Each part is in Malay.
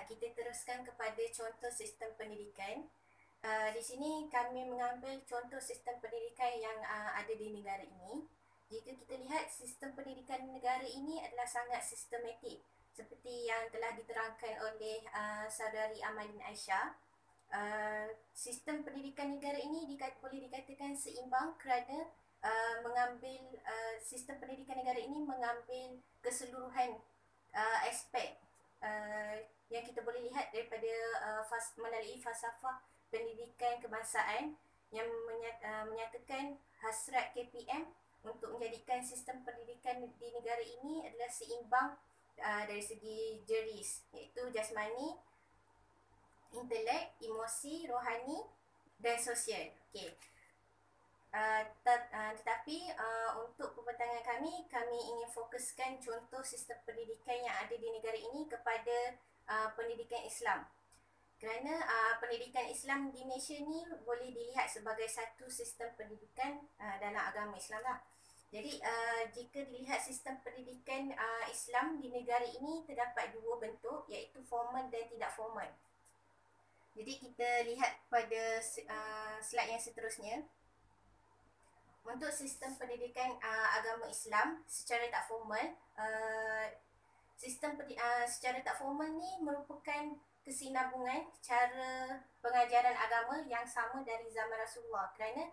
Kita teruskan kepada contoh sistem pendidikan. Di sini kami mengambil contoh sistem pendidikan yang ada di negara ini. Jika kita lihat, sistem pendidikan negara ini adalah sangat sistematik seperti yang telah diterangkan oleh saudari Amalin Aisyah. Sistem pendidikan negara ini boleh dikatakan seimbang kerana mengambil sistem pendidikan negara ini mengambil keseluruhan aspek yang kita boleh lihat daripada melalui falsafah pendidikan kebangsaan yang menyatakan hasrat KPM untuk menjadikan sistem pendidikan di negara ini adalah seimbang dari segi jeris, iaitu jasmani, intelek, emosi, rohani dan sosial. Okey. Tetapi untuk pembentangan kami ingin fokuskan contoh sistem pendidikan yang ada di negara ini kepada pendidikan Islam. Kerana pendidikan Islam di Malaysia ni boleh dilihat sebagai satu sistem pendidikan dalam agama Islam lah. Jadi jika dilihat sistem pendidikan Islam di negara ini terdapat dua bentuk, iaitu formal dan tidak formal. Jadi kita lihat pada slide yang seterusnya. Untuk sistem pendidikan agama Islam secara tak formal, secara tak formal ni merupakan kesinambungan cara pengajaran agama yang sama dari zaman Rasulullah. Kerana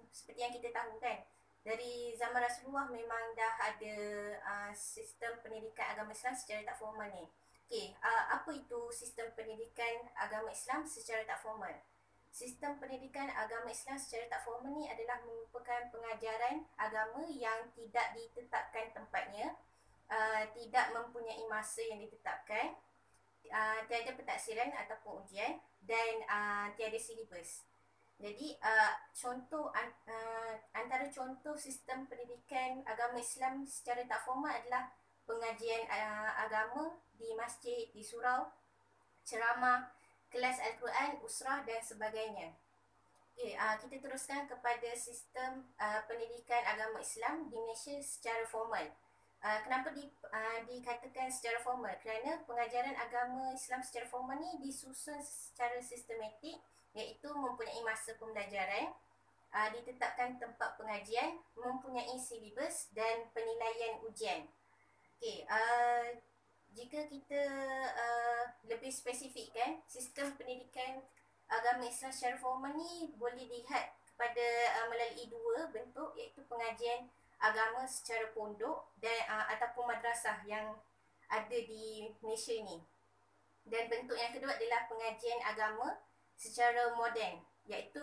seperti yang kita tahu kan, dari zaman Rasulullah memang dah ada sistem pendidikan agama Islam secara tak formal ni. Okey, apa itu sistem pendidikan agama Islam secara tak formal? Sistem pendidikan agama Islam secara tak formal ni adalah merupakan pengajaran agama yang tidak ditetapkan tempatnya, tidak mempunyai masa yang ditetapkan, tiada pentaksiran ataupun ujian, dan tiada silibus. Jadi antara contoh sistem pendidikan agama Islam secara tak formal adalah pengajian agama di masjid, di surau, ceramah, kelas Al-Quran, usrah dan sebagainya. Okay, kita teruskan kepada sistem pendidikan agama Islam di Malaysia secara formal. Kenapa dikatakan secara formal? Kerana pengajaran agama Islam secara formal ni disusun secara sistematik, iaitu mempunyai masa pembelajaran, ditetapkan tempat pengajian, mempunyai silibus dan penilaian ujian. Okay, jika kita lebih spesifikkan, sistem pendidikan agama Islam secara formal ni boleh dilihat kepada melalui dua bentuk, iaitu pengajian agama secara pondok dan ataupun madrasah yang ada di Malaysia ni. Dan bentuk yang kedua adalah pengajian agama secara moden, iaitu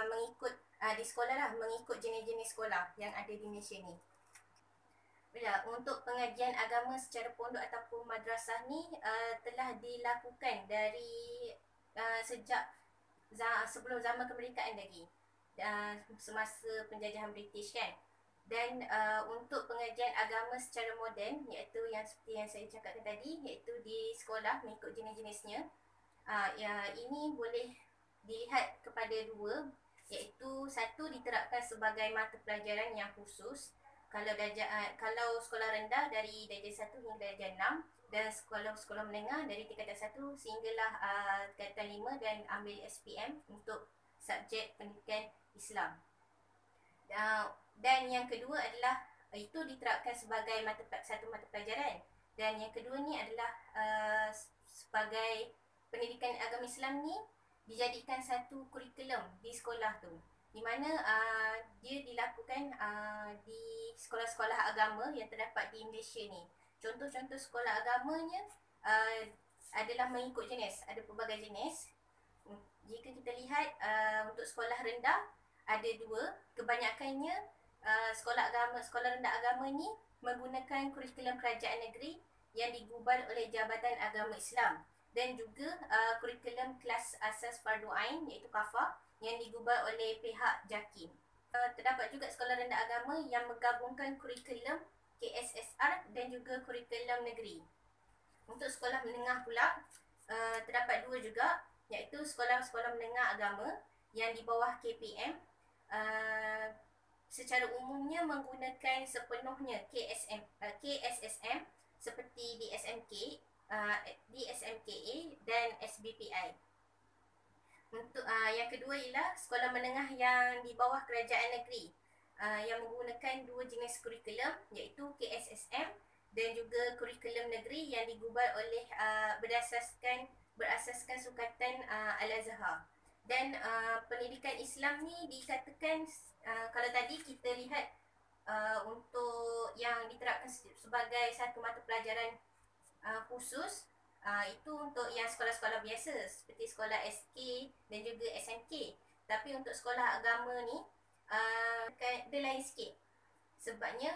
mengikut di sekolah lah, mengikut jenis-jenis sekolah yang ada di Malaysia ni. Untuk pengajian agama secara pondok ataupun madrasah ni telah dilakukan dari sejak sebelum zaman kemerdekaan lagi, semasa penjajahan British kan. Dan untuk pengajian agama secara moden, iaitu yang seperti yang saya cakapkan tadi, iaitu di sekolah mengikut jenis-jenisnya, ini boleh dilihat kepada dua, iaitu satu diterapkan sebagai mata pelajaran yang khusus kalau sekolah rendah dari darjah 1 hingga darjah 6, dan sekolah menengah dari tingkatan 1 sehinggalah tingkatan 5 dan ambil SPM untuk subjek pendidikan Islam. Dan yang kedua adalah itu diterapkan sebagai satu mata pelajaran, dan yang kedua ni adalah sebagai pendidikan agama Islam ni dijadikan satu kurikulum di sekolah tu, di mana dia dilakukan di sekolah-sekolah agama yang terdapat di Malaysia ni. Contoh-contoh sekolah agamanya adalah mengikut jenis, ada pelbagai jenis. Jika kita lihat untuk sekolah rendah ada dua, kebanyakannya sekolah rendah agama ni menggunakan kurikulum kerajaan negeri yang digubal oleh Jabatan Agama Islam, dan juga kurikulum kelas asas fardu ain iaitu kafah yang digubal oleh pihak JAKIM. Terdapat juga sekolah rendah agama yang menggabungkan kurikulum KSSR dan juga kurikulum negeri. Untuk sekolah menengah pula terdapat dua juga, iaitu sekolah-sekolah menengah agama yang di bawah KPM secara umumnya menggunakan sepenuhnya KSSM seperti di SMK, di SMKA dan SBPI. Untuk yang kedua ialah sekolah menengah yang di bawah kerajaan negeri yang menggunakan dua jenis kurikulum, iaitu KSSM dan juga kurikulum negeri yang digubal oleh berasaskan Sukatan Al-Azhar. Dan pendidikan Islam ni dikatakan kalau tadi kita lihat untuk yang diterapkan sebagai satu mata pelajaran khusus, itu untuk yang sekolah-sekolah biasa seperti sekolah SK dan juga SMK. Tapi untuk sekolah agama ni dia lain sikit. Sebabnya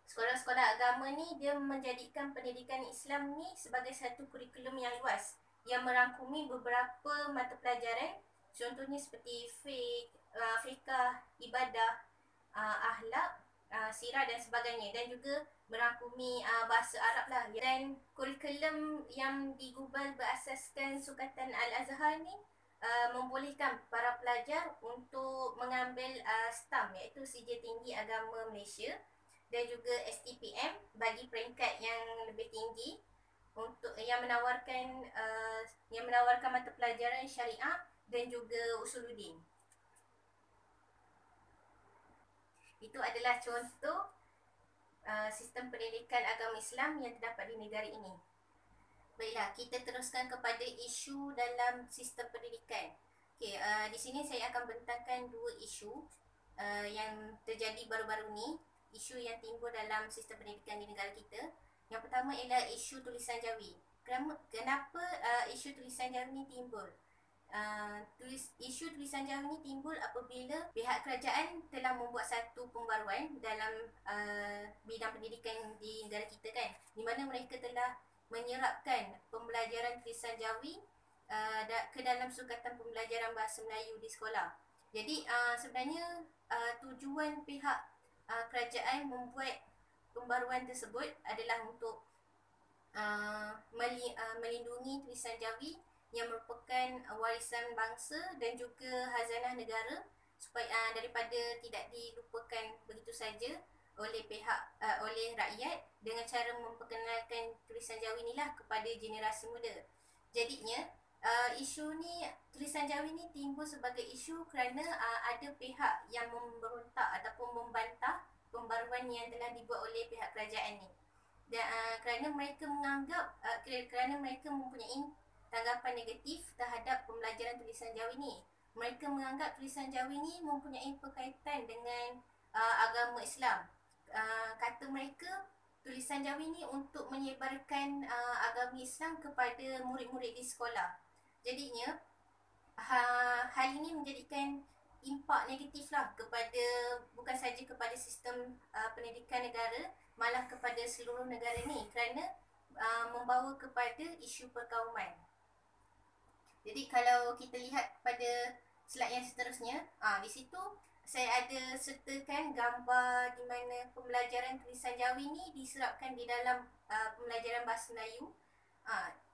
sekolah-sekolah agama ni dia menjadikan pendidikan Islam ni sebagai satu kurikulum yang luas yang merangkumi beberapa mata pelajaran, contohnya seperti fiqh, ibadah, akhlak, sirah dan sebagainya, dan juga merangkumi bahasa Arab lah. Dan kurikulum yang digubal berasaskan Sukatan Al-Azhar ni membolehkan para pelajar untuk mengambil STAM, iaitu Sijil Tinggi Agama Malaysia, dan juga STPM bagi peringkat yang lebih tinggi, untuk yang menawarkan mata pelajaran syariah dan juga usuluddin. Itu adalah contoh sistem pendidikan agama Islam yang terdapat di negara ini. Baiklah, kita teruskan kepada isu dalam sistem pendidikan. Okey, di sini saya akan bentangkan dua isu yang terjadi baru-baru ni, isu yang timbul dalam sistem pendidikan di negara kita. Yang pertama ialah isu tulisan Jawi. Kenapa isu tulisan Jawi ni timbul? Isu tulisan Jawi ni timbul apabila pihak kerajaan telah membuat satu pembaruan dalam bidang pendidikan di negara kita kan, di mana mereka telah menyerapkan pembelajaran tulisan Jawi ke dalam sukatan pembelajaran bahasa Melayu di sekolah. Jadi sebenarnya tujuan pihak kerajaan membuat pembaruan tersebut adalah untuk melindungi tulisan Jawi yang merupakan warisan bangsa dan juga khazanah negara, supaya daripada tidak dilupakan begitu saja oleh rakyat, dengan cara memperkenalkan tulisan Jawi inilah kepada generasi muda. Jadinya isu ni, tulisan Jawi ni timbul sebagai isu kerana ada pihak yang memberontak ataupun membantah pembaruan yang telah dibuat oleh pihak kerajaan ni. Dan kerana mereka menganggap kerana mereka mempunyai tanggapan negatif terhadap pembelajaran tulisan Jawi ni. Mereka menganggap tulisan Jawi ni mempunyai berkaitan dengan agama Islam. Kata mereka, tulisan Jawi ni untuk menyebarkan agama Islam kepada murid-murid di sekolah. Jadinya hal ini menjadikan impak negatif lah bukan saja kepada sistem pendidikan negara, malah kepada seluruh negara ni, kerana membawa kepada isu perkauman. Jadi kalau kita lihat pada slide yang seterusnya, di situ saya ada sertakan gambar di mana pembelajaran tulisan Jawi ni diserapkan di dalam pembelajaran bahasa Melayu.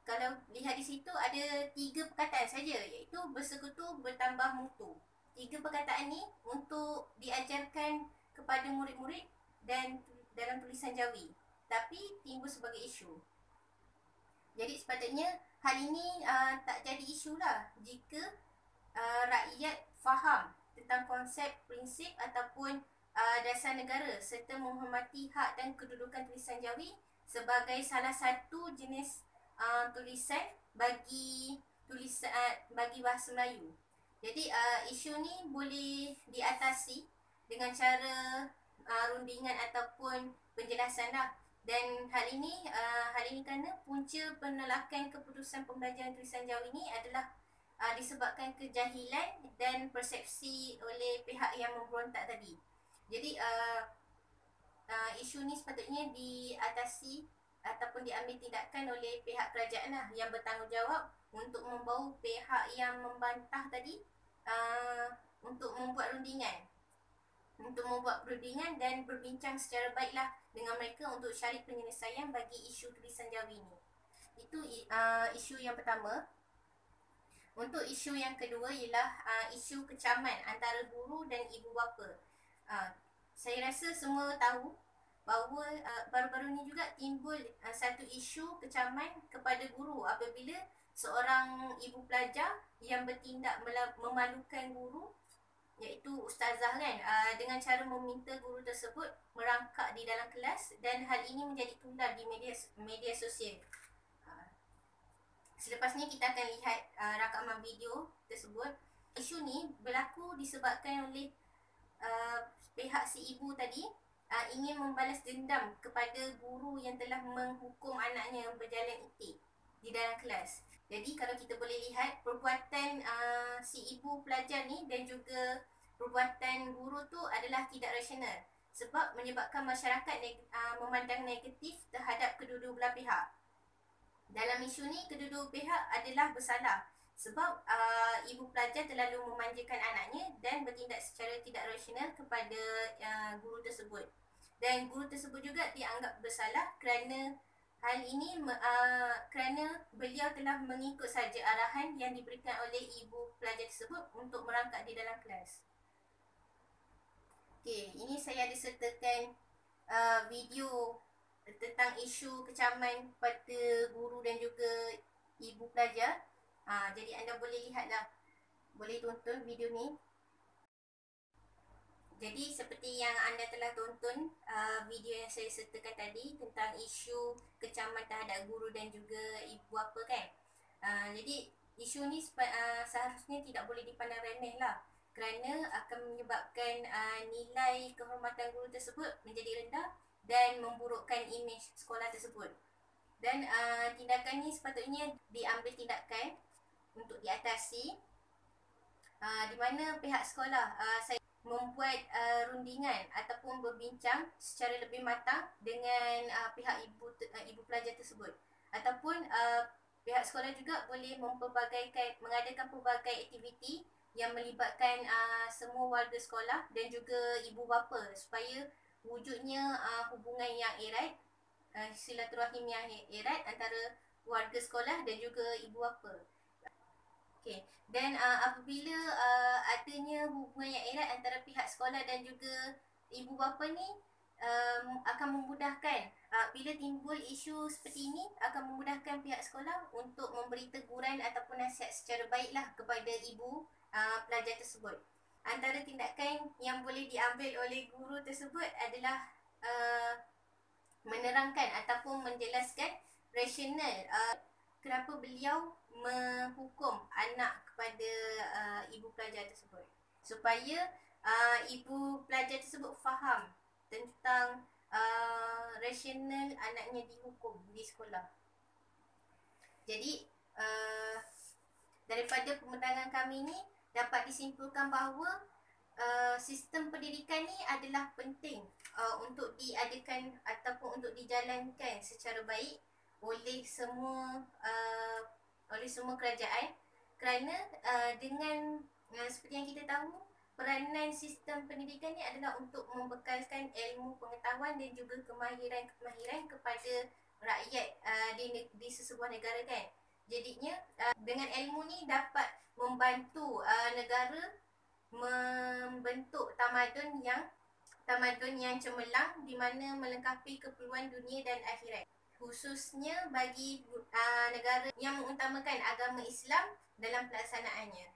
Kalau lihat di situ ada 3 perkataan saja, iaitu bersekutu, bertambah, mutu. 3 perkataan ni untuk diajarkan kepada murid-murid dan dalam tulisan Jawi, tapi timbul sebagai isu. Jadi sepatutnya hal ini tak jadi isu lah jika rakyat faham tentang konsep, prinsip ataupun dasar negara, serta menghormati hak dan kedudukan tulisan Jawi sebagai salah satu jenis tulisan bagi bahasa Melayu. Jadi isu ni boleh diatasi dengan cara rundingan ataupun penjelasan lah. Dan hal ini kerana punca penolakan keputusan pembelajaran tulisan Jawi ini adalah disebabkan kejahilan dan persepsi oleh pihak yang memberontak tadi. Jadi isu ni sepatutnya diatasi ataupun diambil tindakan oleh pihak kerajaan lah, yang bertanggungjawab untuk membawa pihak yang membantah tadi untuk membuat perundingan dan berbincang secara baiklah dengan mereka untuk cari penyelesaian bagi isu tulisan Jawi ni. Itu isu yang pertama. Untuk isu yang kedua ialah isu kecaman antara guru dan ibu bapa. Saya rasa semua tahu bahawa baru-baru ni juga timbul satu isu kecaman kepada guru apabila seorang ibu pelajar yang bertindak memalukan guru, iaitu ustazah kan, dengan cara meminta guru tersebut merangkak di dalam kelas, dan hal ini menjadi tular di media sosial. Selepas ni kita akan lihat rakaman video tersebut. Isu ni berlaku disebabkan oleh pihak si ibu tadi ingin membalas dendam kepada guru yang telah menghukum anaknya yang berjalan itik di dalam kelas. Jadi kalau kita boleh lihat perbuatan si ibu pelajar ni dan juga perbuatan guru tu adalah tidak rasional, sebab menyebabkan masyarakat memandang negatif terhadap kedua-dua belah pihak. Dalam isu ni, kedua-dua pihak adalah bersalah sebab ibu pelajar terlalu memanjakan anaknya dan bertindak secara tidak rasional kepada guru tersebut. Dan guru tersebut juga dianggap bersalah kerana hal ini kerana beliau telah mengikut saja arahan yang diberikan oleh ibu pelajar tersebut untuk merangkak di dalam kelas. Okey, ini saya ada sertakan video tentang isu kecaman pada guru dan juga ibu pelajar. Jadi anda boleh lihatlah, boleh tonton video ni. Jadi seperti yang anda telah tonton video yang saya sertakan tadi tentang isu kecaman terhadap guru dan juga ibu bapa kan. Jadi isu ni seharusnya tidak boleh dipandang remeh lah, kerana akan menyebabkan nilai kehormatan guru tersebut menjadi rendah dan memburukkan imej sekolah tersebut. Dan tindakan ni sepatutnya diambil tindakan untuk diatasi, di mana pihak sekolah saya membuat rundingan ataupun berbincang secara lebih matang dengan pihak ibu pelajar tersebut, ataupun pihak sekolah juga boleh mengadakan pelbagai aktiviti yang melibatkan semua warga sekolah dan juga ibu bapa supaya wujudnya hubungan yang erat, silaturahim yang erat antara warga sekolah dan juga ibu bapa. Okay. Dan apabila adanya hubungan yang erat antara pihak sekolah dan juga ibu bapa ni, akan memudahkan bila timbul isu seperti ini, akan memudahkan pihak sekolah untuk memberi teguran ataupun nasihat secara baiklah kepada ibu pelajar tersebut. Antara tindakan yang boleh diambil oleh guru tersebut adalah menerangkan ataupun menjelaskan rasional kenapa beliau menghukum anak kepada ibu pelajar tersebut, supaya ibu pelajar tersebut faham tentang rasional anaknya dihukum di sekolah. Jadi daripada pembentangan kami ni dapat disimpulkan bahawa sistem pendidikan ni adalah penting untuk diadakan ataupun untuk dijalankan secara baik oleh semua kerajaan, kerana dengan seperti yang kita tahu, peranan sistem pendidikan ni adalah untuk membekalkan ilmu pengetahuan dan juga kemahiran kepada rakyat di sesebuah negara kan. Jadinya dengan ilmu ni dapat membantu negara membentuk tamadun yang cemerlang, di mana melengkapi keperluan dunia dan akhirat, khususnya bagi negara yang mengutamakan agama Islam dalam pelaksanaannya.